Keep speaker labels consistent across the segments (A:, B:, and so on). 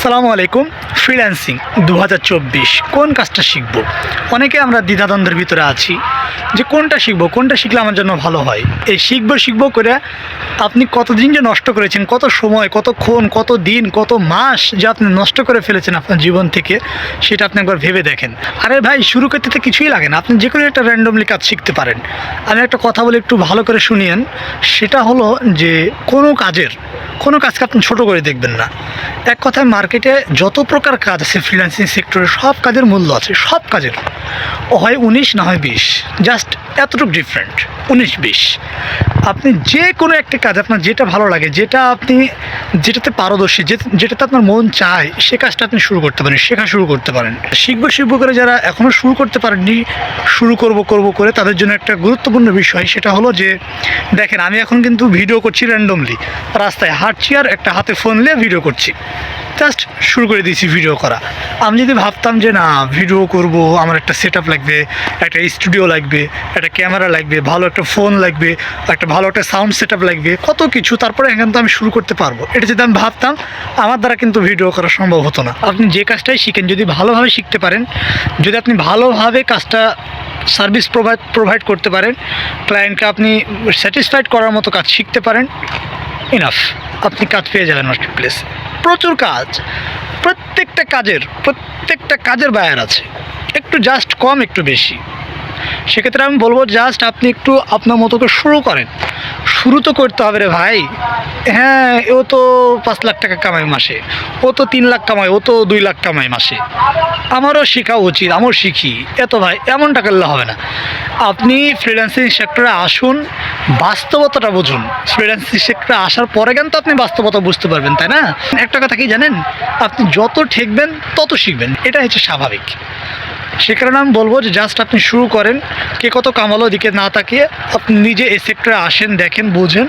A: আসসালামু আলাইকুম। ফ্রিল্যান্সিং 2024 কোন কাজটা শিখব? অনেকে আমরা দ্বিধাদ্বন্দ্বের ভিতরে আছি যে কোনটা শিখলে আমার জন্য ভালো হয়। এই শিখবো করে আপনি কতদিন যে নষ্ট করেছেন, কত সময়, কতক্ষণ, কত দিন, কত মাস যে আপনি নষ্ট করে ফেলেছেন আপনার জীবন থেকে, সেটা আপনি একবার ভেবে দেখেন। আরে ভাই, শুরু করতে তো কিছুই লাগে না, আপনি যে কোনো একটা র্যান্ডমলি কাজ শিখতে পারেন। আমি একটা কথা বলে একটু ভালো করে শুনিয়েন। সেটা হলো যে কোনো কাজকে আপনি ছোটো করে দেখবেন না। এক কথায় মার্কেটে যত প্রকার কাজ আছে ফ্রিল্যান্সিং সেক্টরে, সব কাজের মূল্য আছে, সব কাজের। হয় 19 না হয় 20, জাস্ট এতটুকু ডিফারেন্ট, 19-20। আপনি যে কোনো একটা কাজ আপনার যেটা ভালো লাগে, যেটাতে পারদর্শী, যেটাতে আপনার মন চায়, সে কাজটা আপনি শুরু করতে পারেন, শেখা শুরু করতে পারেন। শিখবো করে যারা এখনও শুরু করতে পারেননি, শুরু করব করে তাদের জন্য একটা গুরুত্বপূর্ণ বিষয়, সেটা হলো যে দেখেন, আমি এখন কিন্তু ভিডিও করছি র্যান্ডমলি, রাস্তায় হাঁটছি আর একটা হাতে ফোন নিয়ে ভিডিও করছি, জাস্ট শুরু করে দিয়েছি ভিডিও করা। আমি যদি ভাবতাম যে না, ভিডিও করব, আমার একটা সেট আপ লাগবে, একটা স্টুডিও লাগবে, একটা ক্যামেরা লাগবে, ভালো একটা ফোন লাগবে, একটা ভালো একটা সাউন্ড সেট আপ লাগবে, কত কিছু, তারপরে কিন্তু আমি শুরু করতে পারবো, এটা যদি আমি ভাবতাম, আমার দ্বারা কিন্তু ভিডিও করা সম্ভব হতো না। আপনি যে কাজটাই শিখেন, যদি ভালোভাবে শিখতে পারেন, যদি আপনি ভালোভাবে কাজটা সার্ভিস প্রোভাইড করতে পারেন, ক্লায়েন্টকে আপনি স্যাটিসফাইড করার মতো কাজ শিখতে পারেন, ইনাফ, আপনি কাজ পেয়ে যাবেন মার্কেট প্লেসে। প্রচুর কাজ, প্রত্যেকটা কাজের বায়ার আছে, একটু জাস্ট কম একটু বেশি। সেক্ষেত্রে আমি বলবো জাস্ট আপনি একটু আপনার মতো করে শুরু করেন। শুরু তো করতে হবে রে ভাই। হ্যাঁ, ও তো 5 লাখ টাকা কামায় মাসে, ও তো 3 লাখ কামায়, ও তো 2 লাখ কামায় মাসে, আমারও শেখা উচিত, আমিও শিখি, এত ভাই এমনটা করলে হবে না। আপনি ফ্রিল্যান্সিং সেক্টরে আসুন, বাস্তবতাটা বুঝুন। ফ্রিল্যান্সিং সেক্টরে আসার পরে কিন্তু আপনি বাস্তবতা বুঝতে পারবেন, তাই না? একটা কথা কি জানেন, আপনি যত ঠেকবেন তত শিখবেন, এটা হচ্ছে স্বাভাবিক। সে কারণে আমি বলবো যে জাস্ট আপনি শুরু করেন, কে কত কামালো দিকে না তাকিয়ে আপনি নিজে এই সেক্টরে আসেন, দেখেন, বোঝেন,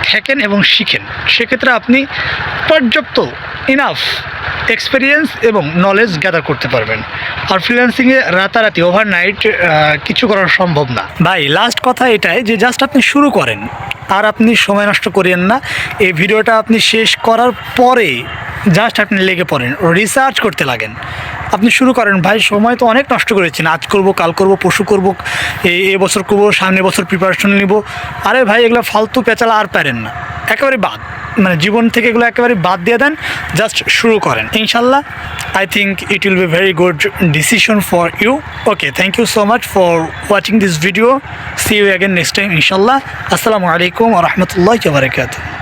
A: থাকেন এবং শিখেন। সেক্ষেত্রে আপনি পর্যাপ্ত ইনাফ এক্সপিরিয়েন্স এবং নলেজ গ্যাদার করতে পারবেন। আর ফ্রিল্যান্সিংয়ে রাতারাতি ওভারনাইট কিছু করা সম্ভব না ভাই। লাস্ট কথা এটাই যে জাস্ট আপনি শুরু করেন, আর আপনি সময় নষ্ট করেন না। এই ভিডিওটা আপনি শেষ করার পরে জাস্ট আপনি লেগে পড়েন, রিসার্চ করতে লাগেন, আপনি শুরু করেন। ভাই, সময় তো অনেক নষ্ট করেছেন, আজ করব, কাল করব, পরশু করব, এই বছর করবো, সামনের বছর প্রিপারেশন নিব। আরে ভাই, এগুলো ফালতু পেঁচালা আর পারেন না, একেবারে বাদ, মানে জীবন থেকে এগুলো একেবারে বাদ দিয়ে দেন, জাস্ট শুরু করেন। ইনশাল্লাহ, I think it will be very good decision for you. Okay, thank you so much for watching this video. See you again next time ইনশাল্লাহ। আসসালামু আলাইকুম ওয়া রাহমাতুল্লাহি ওয়া বারাকাতুহু।